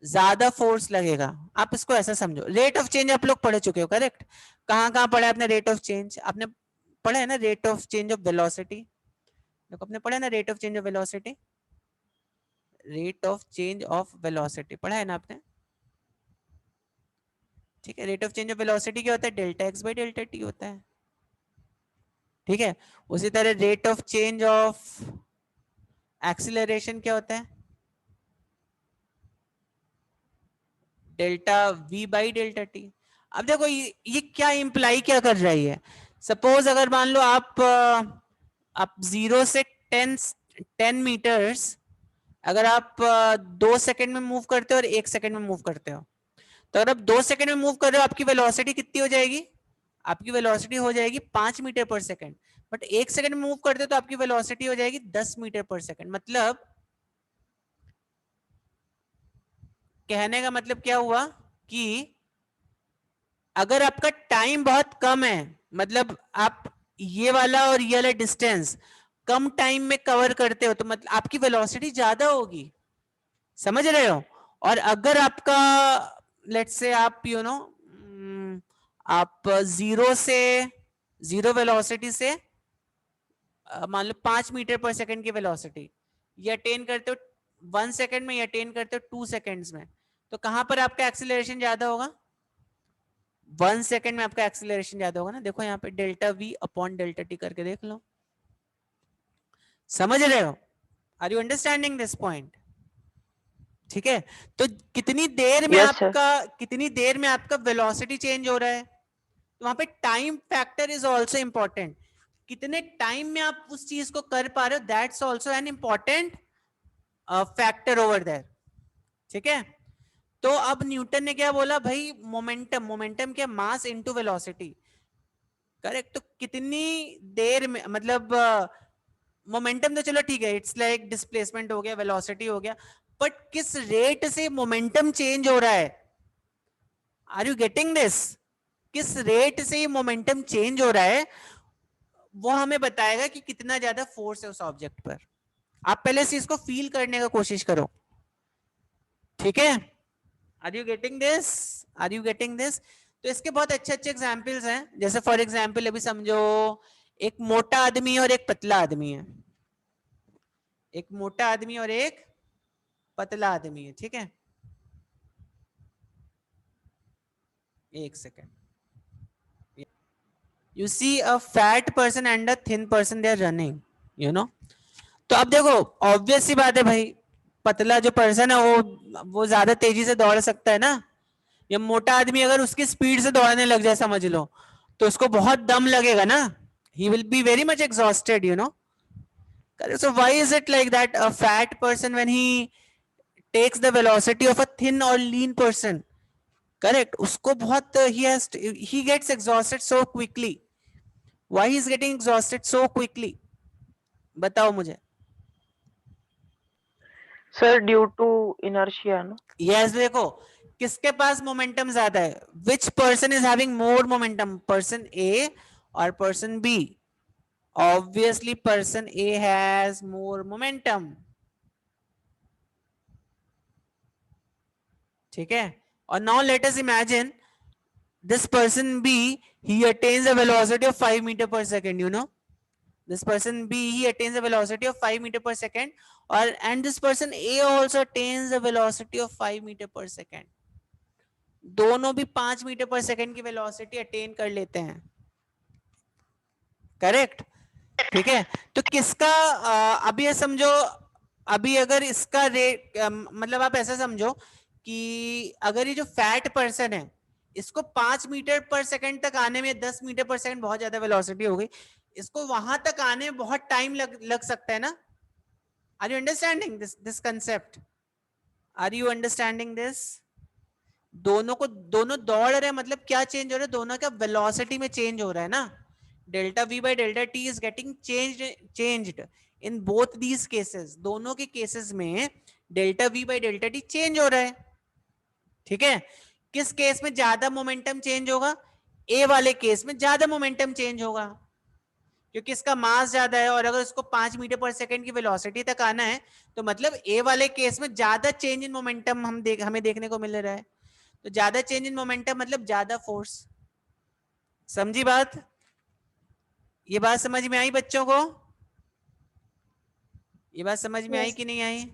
ज्यादा फोर्स लगेगा. आप इसको ऐसा समझो, रेट ऑफ चेंज आप लोग पढ़ चुके हो, करेक्ट? कहां कहां पढ़ा है आपने रेट ऑफ चेंज? आपने पढ़ा है ना rate of change of velocity. देखो, आपने पढ़ा है ना rate of change of velocity. Rate of change of velocity पढ़ा है ना आपने? ठीक है, rate of change of velocity क्या होता है? Delta x by delta T होता है. ठीक है, उसी तरह rate of change of acceleration क्या होता है? Delta we by delta T. अब देखो ये क्या इम्प्लाई क्या कर रही है, सपोज अगर मान लो आप 0 से 10 मीटर्स अगर आप 2 सेकंड में मूव करते हो और 1 सेकंड में मूव करते हो, तो अगर आप 2 सेकंड में मूव कर रहे हो आपकी वेलोसिटी कितनी हो जाएगी, आपकी वेलोसिटी हो जाएगी 5 मीटर पर सेकंड। बट 1 सेकंड में मूव करते हो तो आपकी वेलोसिटी हो जाएगी 10 मीटर पर सेकंड। मतलब कहने का मतलब क्या हुआ कि अगर आपका टाइम बहुत कम है, मतलब आप ये वाला और ये वाला डिस्टेंस कम टाइम में कवर करते हो, तो मतलब आपकी वेलोसिटी ज्यादा होगी, समझ रहे हो। और अगर आपका लेट्स से आप आप जीरो वेलोसिटी से मान लो 5 मीटर पर सेकंड की वेलोसिटी ये अटेन करते हो 1 सेकंड में, ये अटेन करते हो 2 सेकंड्स में, तो कहां पर आपका एक्सीलरेशन ज्यादा होगा, 1 सेकंड में आपका एक्सीलरेशन ज्यादा होगा ना। देखो यहाँ पे delta V upon delta T करके देख लो, समझ रहे हो, are you understanding this point. ठीक है, तो Yes, sir. कितनी देर में आपका वेलोसिटी चेंज हो रहा है, तो वहां पे time factor is also important, कितने टाइम में आप उस चीज को कर पा रहे हो, that's also an important factor over there. ठीक है, तो अब न्यूटन ने क्या बोला भाई, मोमेंटम, मोमेंटम क्या, मास इनटू वेलोसिटी, करेक्ट। तो कितनी देर में, मतलब मोमेंटम तो चलो ठीक है, इट्स लाइक डिस्प्लेसमेंट हो गया, वेलोसिटी हो गया, बट किस रेट से मोमेंटम चेंज हो रहा है, आर यू गेटिंग दिस, किस रेट से मोमेंटम चेंज हो रहा है, वो हमें बताएगा कि कितना ज्यादा फोर्स है उस ऑब्जेक्ट पर। आप पहले से इसको फील करने का कोशिश करो, ठीक है, are you getting this, are you getting this. तो इसके बहुत अच्छे अच्छे एग्जाम्पल्स हैं, जैसे फॉर एग्जाम्पल अभी समझो एक मोटा आदमी और एक पतला आदमी है, एक मोटा आदमी और एक पतला आदमी है, ठीक है, एक second, you see a fat person and a thin person, they are running, you know. तो अब देखो ऑब्वियस सी बात है भाई, पतला जो पर्सन है वो ज्यादा तेजी से दौड़ सकता है ना, ये मोटा आदमी अगर उसकी स्पीड से दौड़ने लग जाए समझ लो, तो उसको बहुत दम लगेगा ना, he will be very much exhausted, you know. So why is it like that a fat person when he takes the velocity of a thin or lean person, correct, उसको बहुत he gets exhausted so quickly, why he is getting exhausted so quickly, बताओ मुझे। Sir, due to inertia, no? yes, देखो किसके पास मोमेंटम ज्यादा है, which person is having more momentum, person A or person B, obviously person A has more momentum, ठीक है। और now let us imagine this person B, he attains a velocity of 5 meter per second, you know, this person B, he attains a velocity of 5 meter per second, or and this person A also attains a velocity of 5 meter per second, दोनों भी 5 मीटर पर सेकंड की वेलोसिटी अटेन कर लेते हैं, करेक्ट, ठीक है। तो किसका अभी ये समझो, अभी अगर इसका रेट मतलब आप ऐसा समझो कि अगर ये जो फैट पर्सन है इसको 5 मीटर पर सेकंड तक आने में 10 मीटर पर सेकंड बहुत ज्यादा वेलोसिटी हो गई, इसको वहां तक आने में बहुत टाइम लग सकता है ना, are you understanding this concept, are you understanding this. दोनों दौड़ रहे हैं, मतलब क्या चेंज हो रहा है, दोनों का वेलोसिटी में चेंज हो रहा है ना, delta we by delta T is getting changed in both these cases, दोनों के केसेस में delta we by delta T change हो रहा है, ठीक है। किस केस में ज्यादा मोमेंटम चेंज होगा, ए वाले केस में ज्यादा मोमेंटम चेंज होगा, क्योंकि इसका मास ज्यादा है, और अगर इसको 5 मीटर पर सेकंड की वेलोसिटी तक आना है तो मतलब ए वाले केस में ज्यादा चेंज इन मोमेंटम हमें देखने को मिल रहा है, तो ज्यादा चेंज इन मोमेंटम मतलब ज्यादा फोर्स, समझी बात, ये बात समझ में आई बच्चों को, ये बात समझ में आई Yes. कि नहीं आई,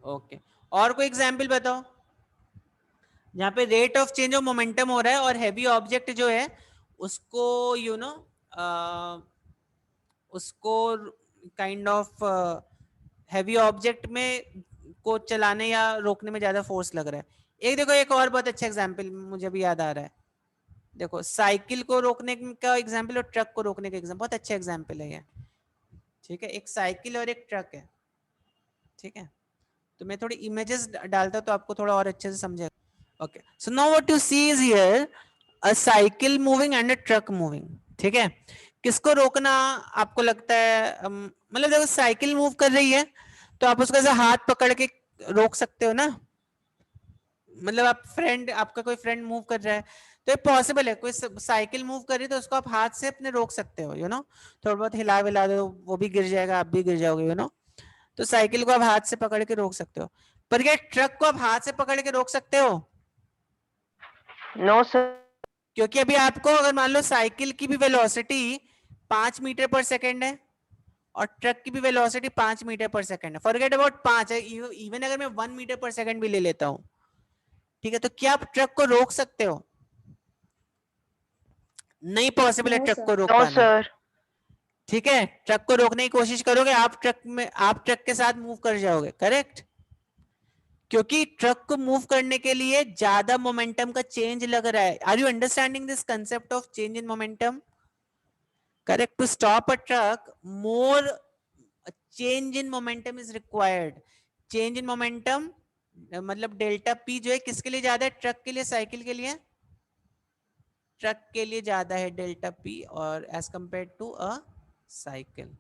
ओके। और कोई एग्जाम्पल बताओ जहाँ पे rate of change of momentum हो रहा है और हैवी ऑब्जेक्ट जो है उसको उसको काइंड ऑफ हैवी ऑब्जेक्ट में को चलाने या रोकने में ज्यादा फोर्स लग रहा है, एक देखो एक और बहुत अच्छा एग्जाम्पल मुझे भी याद आ रहा है, देखो साइकिल को रोकने का एग्जाम्पल और ट्रक को रोकने का एग्जाम्पल, बहुत अच्छा एग्जाम्पल है ये, ठीक है, एक साइकिल और एक ट्रक है, ठीक है, तो मैं थोड़ी इमेजेस डालता तो आपको थोड़ा और अच्छे से समझेगा। Okay, so now what you see is here a cycle moving and a truck moving, ठीक है, किसको रोकना आपको लगता है, मतलब देखो साइकिल मूव कर रही है तो आप उसको ऐसे हाथ पकड़ के रोक सकते हो ना, मतलब आप फ्रेंड, आपका कोई फ्रेंड मूव कर रहा है तो ये पॉसिबल है, कोई साइकिल मूव कर रही है तो उसको आप हाथ से अपने रोक सकते हो, यू नो, थोड़ा बहुत हिला विला दो वो भी गिर जाएगा, आप भी गिर जाओगे, यू नो, तो साइकिल को आप हाथ से पकड़ के रोक सकते हो, पर क्या ट्रक को आप हाथ से पकड़ के रोक सकते हो? No, sir. क्योंकि अभी आपको अगर मान लो साइकिल की भी वेलोसिटी 5 मीटर पर सेकेंड है और ट्रक की भी वेलोसिटी 5 मीटर पर सेकेंड है, फॉरगेट अबाउट 5 है, इवन अगर मैं 1 मीटर पर सेकेंड भी ले लेता हूं, ठीक है, तो क्या आप ट्रक को रोक सकते हो? नहीं पॉसिबल है No, ट्रक sir. को रोक No, पाना, sir. ठीक है, ट्रक को रोकने की कोशिश करोगे आप ट्रक के साथ मूव कर जाओगे, करेक्ट, क्योंकि ट्रक को मूव करने के लिए ज्यादा मोमेंटम का चेंज लग रहा है। Are you understanding this concept of change in momentum? Correct, to stop a truck more change in momentum is required. Change in momentum मतलब डेल्टा पी जो है किसके लिए ज्यादा है, ट्रक के लिए, साइकिल के लिए? ट्रक के लिए ज्यादा है डेल्टा पी और as compare to a cycle.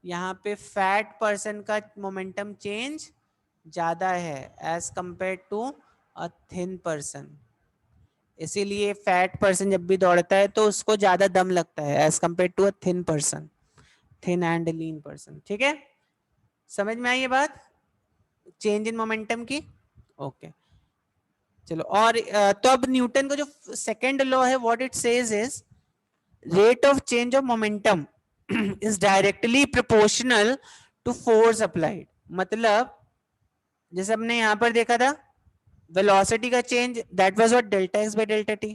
यहाँ पे फैट पर्सन का मोमेंटम चेंज ज्यादा है as compare to a thin person, इसीलिए फैट पर्सन जब भी दौड़ता है तो उसको ज्यादा दम लगता है as compare to a thin person, thin and lean person, ठीक है, समझ में आई ये बात चेंज इन मोमेंटम की? ओके, चलो, और तो अब न्यूटन का जो सेकेंड लॉ है what it says is rate of change of momentum is directly proportional to force applied, मतलब जैसे हमने यहां पर देखा था वेलोसिटी का change that was what delta X by delta T,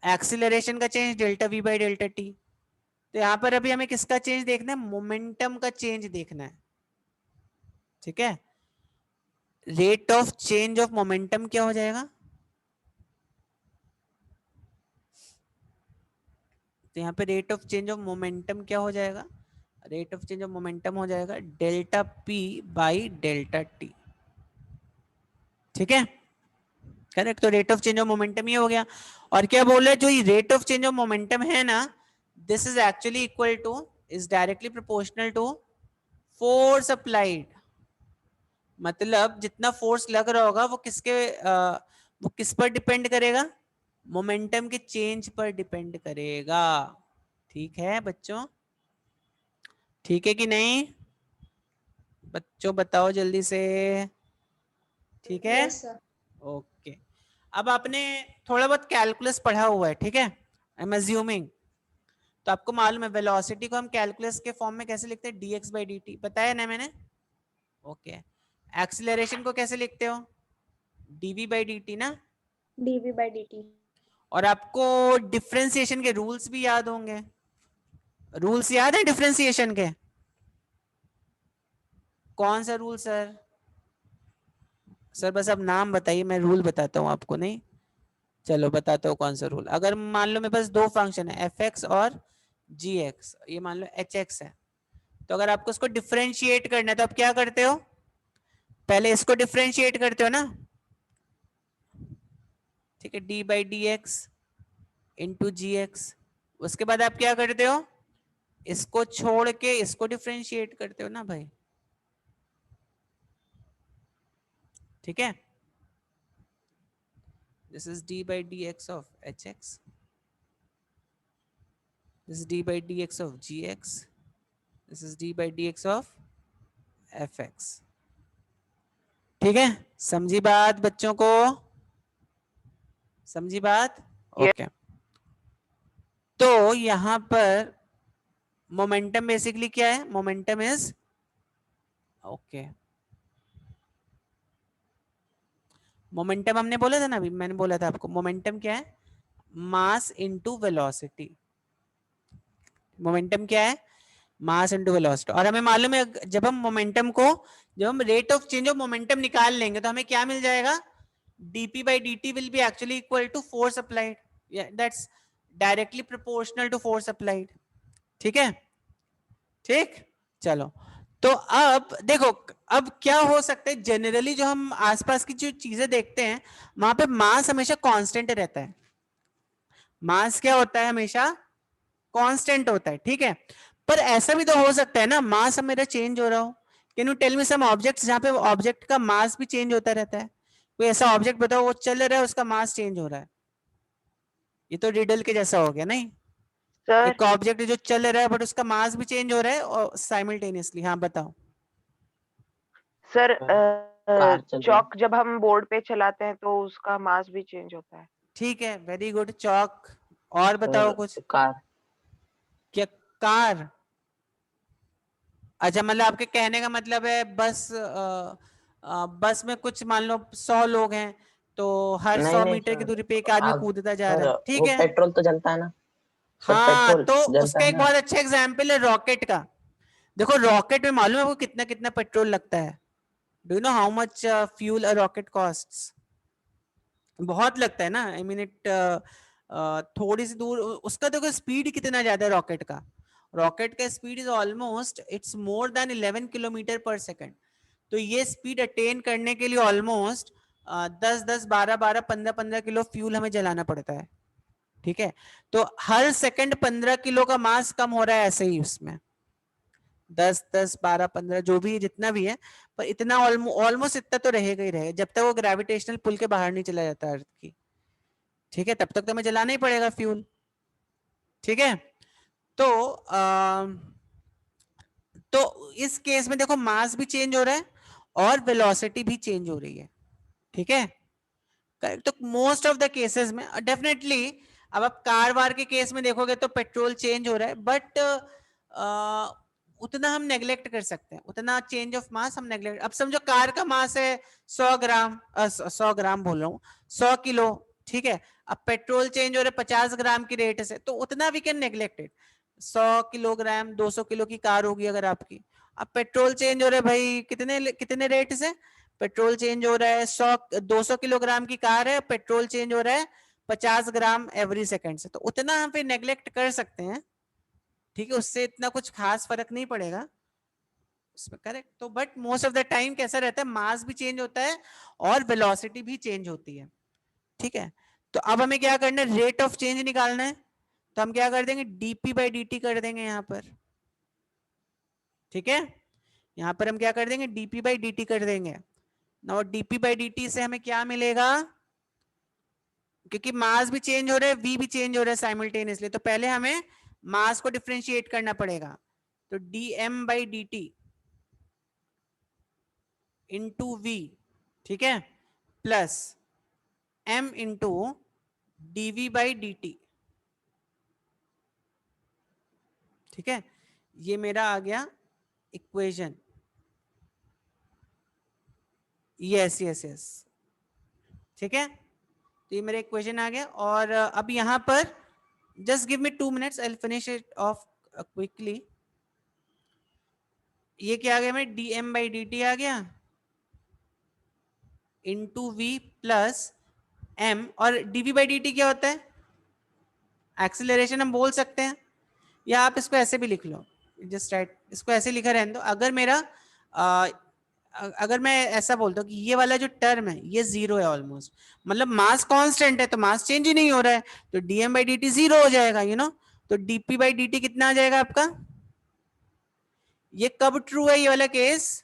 acceleration का change delta V by delta T, तो यहां पर अभी हमें किसका चेंज देखना है, मोमेंटम का चेंज देखना है, ठीक है, rate of change of momentum क्या हो जाएगा, तो यहाँ पे rate of change of momentum क्या हो जाएगा, rate of change of momentum हो जाएगा delta P by delta T, ठीक है, करेक्ट, तो rate of change of momentum ये हो गया, और क्या बोल रहे हैं जो ये rate of change of momentum है ना, this is actually equal to, is directly proportional to force applied, मतलब जितना फोर्स लग रहा होगा वो वो किस पर डिपेंड करेगा, मोमेंटम के चेंज पर डिपेंड करेगा, ठीक है बच्चों, ठीक है कि नहीं, बच्चों बताओ जल्दी से, ठीक है, Yes, sir. ओके, अब आपने थोड़ा बहुत कैलकुलस पढ़ा हुआ है, ठीक है, आई एम अज्यूमिंग, तो आपको मालूम है वेलोसिटी को हम कैलकुलस के फॉर्म में कैसे लिखते हैं, dx बाई dt, बताया ना मैंने, ओके, एक्सीलरेशन को कैसे लिखते हो, dv बाई dt ना, dv by dt. और आपको डिफरेंशिएशन के रूल्स भी याद होंगे, रूल्स याद है डिफरेंशिएशन के, कौन सा रूल सर? सर बस आप नाम बताइए, मैं रूल बताता हूँ आपको, नहीं, चलो बताता हूँ कौन सा रूल, अगर मान लो मेरे पास दो फंक्शन है एफ एक्स और जी एक्स, ये मान लो एच एक्स है, तो अगर आपको उसको डिफरेंशिएट करना है तो आप क्या करते हो, पहले इसको डिफरेंशिएट करते हो ना, ठीक है, d by d x into g x, उसके बाद आप क्या करते हो, इसको छोड़ के इसको डिफरेंशिएट करते हो ना भाई, ठीक है, this is D by d x of H x, this is d by dx of gx, this is d by dx of fx, ठीक है, समझी बात बच्चों को, समझी बात, Yes. ओके, तो यहां पर मोमेंटम बेसिकली क्या है, मोमेंटम इज, ओके, मोमेंटम हमने बोला था ना, अभी मैंने बोला था आपको मोमेंटम क्या है, मास इनटू वेलोसिटी, मोमेंटम क्या है, मास इनटू वेलोसिटी, और हमें मालूम है जब हम rate of change of momentum निकाल लेंगे तो हमें क्या मिल जाएगा, dp by dt will be actually equal to force applied. Yeah, that's directly proportional to force applied. ठीक है, ठीक, चलो। तो अब देखो, अब क्या हो सकता है, जनरली जो हम आसपास की जो चीजें देखते हैं वहां पे मास हमेशा कांस्टेंट रहता है। मास क्या होता है, हमेशा कांस्टेंट होता है, ठीक है। पर ऐसा भी तो हो सकता है ना, मास मेरा चेंज हो रहा हो। Can you tell me some objects जहां पे ऑब्जेक्ट का मास भी चेंज होता रहता है? कोई ऐसा ऑब्जेक्ट बताओ वो चल रहा है, उसका मास चेंज हो रहा है। ये तो रिडल के जैसा हो गया नहीं? सर एक ऑब्जेक्ट जो चल रहा है बट उसका मास भी चेंज हो रहा है और साइमल्टेनियसली। हाँ बताओ। सर कार चल रही है। चौक जब हम बोर्ड पे चलाते हैं तो उसका मास भी चेंज होता है। ठीक है, वेरी गुड, चौक। और बताओ कुछ। कार। क्या? कार? अच्छा, मतलब आपके कहने का मतलब है बस बस में कुछ मान लो 100 लोग हैं तो हर नहीं 100 नहीं मीटर की सर, दूरी पे एक आदमी आप कूदता जा सर रहा है, ठीक वो है। पेट्रोल तो जलता है ना सर, हाँ, पेट्रोल तो जलता उसका है एक ना। बहुत अच्छा एग्जाम्पल है रॉकेट का। देखो रॉकेट में मालूम है आपको कितना कितना पेट्रोल लगता है? Do you know how much fuel a rocket costs? बहुत लगता है ना, आई मीन इट, थोड़ी सी दूर उसका देखो स्पीड कितना ज्यादा है रॉकेट का। रॉकेट का speed is almost, it's more than 11 kilometre पर सेकंड। तो ये स्पीड अटेन करने के लिए ऑलमोस्ट 10-10, 12-12, 15-15 किलो फ्यूल हमें जलाना पड़ता है, ठीक है। तो हर सेकंड 15 किलो का मास कम हो रहा है ऐसे ही उसमें, 10-10, 12-15 जो भी जितना भी है, पर इतना ऑलमोस्ट इतना तो रहेगा ही रहेगा जब तक वो ग्रेविटेशनल पुल के बाहर नहीं चला जाता अर्थ की, ठीक है। तब तक तो हमें जलाना ही पड़ेगा फ्यूल, ठीक है। तो तो इस केस में देखो मास भी चेंज हो रहा है और वेलोसिटी भी चेंज हो रही है, ठीक है। करेक्ट। तो मोस्ट ऑफ द केसेस में डेफिनेटली, अब आप कार वार के केस में देखोगे तो पेट्रोल चेंज हो रहा है, बट उतना हम नेग्लेक्ट कर सकते हैं, उतना चेंज ऑफ मास हम नेग्लेक्ट। अब समझो कार का मास है 100 ग्राम, 100 ग्राम बोल रहा हूँ, 100 किलो, ठीक है। अब पेट्रोल चेंज हो रहा है 50 ग्राम की रेट से, तो उतना we can neglect it. 100 kilogram 200 kilo की कार होगी अगर आपकी, अब पेट्रोल चेंज हो रहा है भाई कितने कितने रेट से, पेट्रोल चेंज हो रहा है 200 किलोग्राम की कार है, पेट्रोल चेंज हो रहा है 50 ग्राम एवरी सेकंड से, तो उतना हम फिर नेग्लेक्ट कर सकते हैं, ठीक है। उससे इतना कुछ खास फर्क नहीं पड़ेगा उसमें, करेक्ट। तो but most of the time कैसा रहता है, मास भी चेंज होता है और वेलोसिटी भी चेंज होती है, ठीक है। तो अब हमें क्या करना है, रेट ऑफ चेंज निकालना है। तो हम क्या कर देंगे, डीपी बाई डी कर देंगे यहां पर, ठीक है। यहां पर हम क्या कर देंगे, डीपी बाई डी कर देंगे। नाउ डीपी बाई डी से हमें क्या मिलेगा, क्योंकि मास भी चेंज हो रहा है, वी भी चेंज हो रहा है साइमल्टेनियसली, तो पहले हमें मास को डिफरेंशिएट करना पड़ेगा। तो d M by D t into v, ठीक है, plus m into d v by D t, ठीक है। ये मेरा आ गया इक्वेशन, यस यस यस, ठीक है। तो ये मेरा इक्वेशन आ गया। और अब यहां पर just give me 2 minutes, I will finish it off quickly. ये क्या आ गया, मैं D M by D T आ गया इंटू वी प्लस एम, और डीवी बाई डी टी क्या होता है, एक्सेलरेशन हम बोल सकते हैं, या आप इसको ऐसे भी लिख लो, जस्ट राइट, इसको ऐसे लिखा रहने दो। अगर मेरा अगर मैं ऐसा बोलता हूँ कि ये वाला जो टर्म है ये जीरो है ऑलमोस्ट, मतलब मास कांस्टेंट है तो मास चेंज ही नहीं हो रहा है, तो DM by D T zero हो जाएगा, यू नो। तो डीपी बाई डी टी कितना आ जाएगा आपका, ये कब ट्रू है ये वाला केस,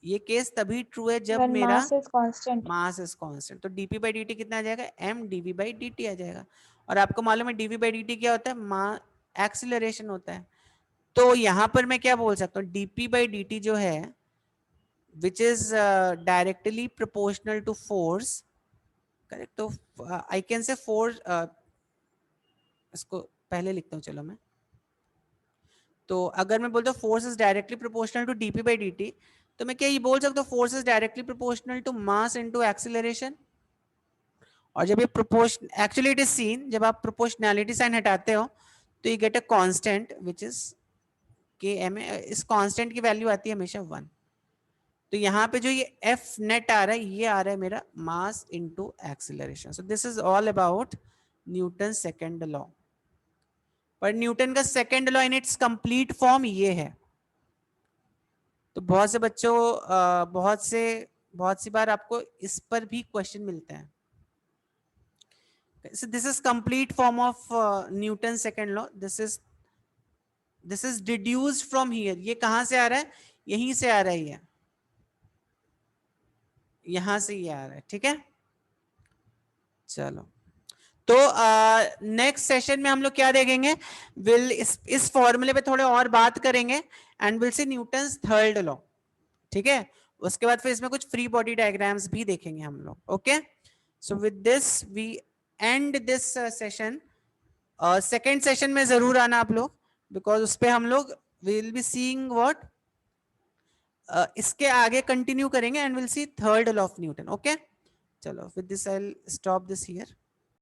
ये केस तभी ट्रू है जब when मेरा mass is constant. Mass is constant. तो डीपी बाई डी टी कितना आ जाएगा, M DV by D T आ जाएगा। और आपको मालूम है डीवी बाई डी टी क्या होता है, एक्सीलरेशन होता है। तो यहां पर मैं क्या बोल सकता हूँ, डीपी बाई डी टी जो है which is directly proportional to force, correct। तो I can say force, इसको पहले लिखता हूँ चलो मैं। तो अगर मैं बोलता हूँ force is directly proportional to d p by d, तो मैं क्या ये बोल सकता हूँ force is directly proportional to mass into acceleration. और जब ये proportion, actually it is seen, जब आप प्रोपोर्शनैलिटी साइन हटाते हो तो you get a constant which is k m, इस कांस्टेंट की वैल्यू आती है हमेशा 1। तो यहाँ पे जो ये एफ नेट आ रहा है ये आ रहा है मेरा मास into acceleration. So this is all about Newton second law. पर न्यूटन का second law in its complete form ये है. तो बहुत से बच्चों बहुत सी बार आपको इस पर भी क्वेश्चन मिलते हैं. So this is complete form of Newton's second law. This is deduced from here. ये कहां से आ रहा है? यहीं से आ रहा है ये. यहां से ये आ रहा है. ठीक है, चलो. तो नेक्स्ट सेशन में हम लोग क्या देखेंगे? इस फॉर्मूले पे थोड़े और बात करेंगे and will C Newton's third law. ठीक है, उसके बाद फिर इसमें कुछ फ्री बॉडी डायग्राम्स भी देखेंगे हम लोग. Okay, so with this we end this session. Second session में जरूर आना आप लोग, बिकॉज उस पे हम लोग विल बी सीइंग व्हाट, इसके आगे कंटिन्यू करेंगे and will see third law of Newton. Okay, चलो, with this I will stop this here.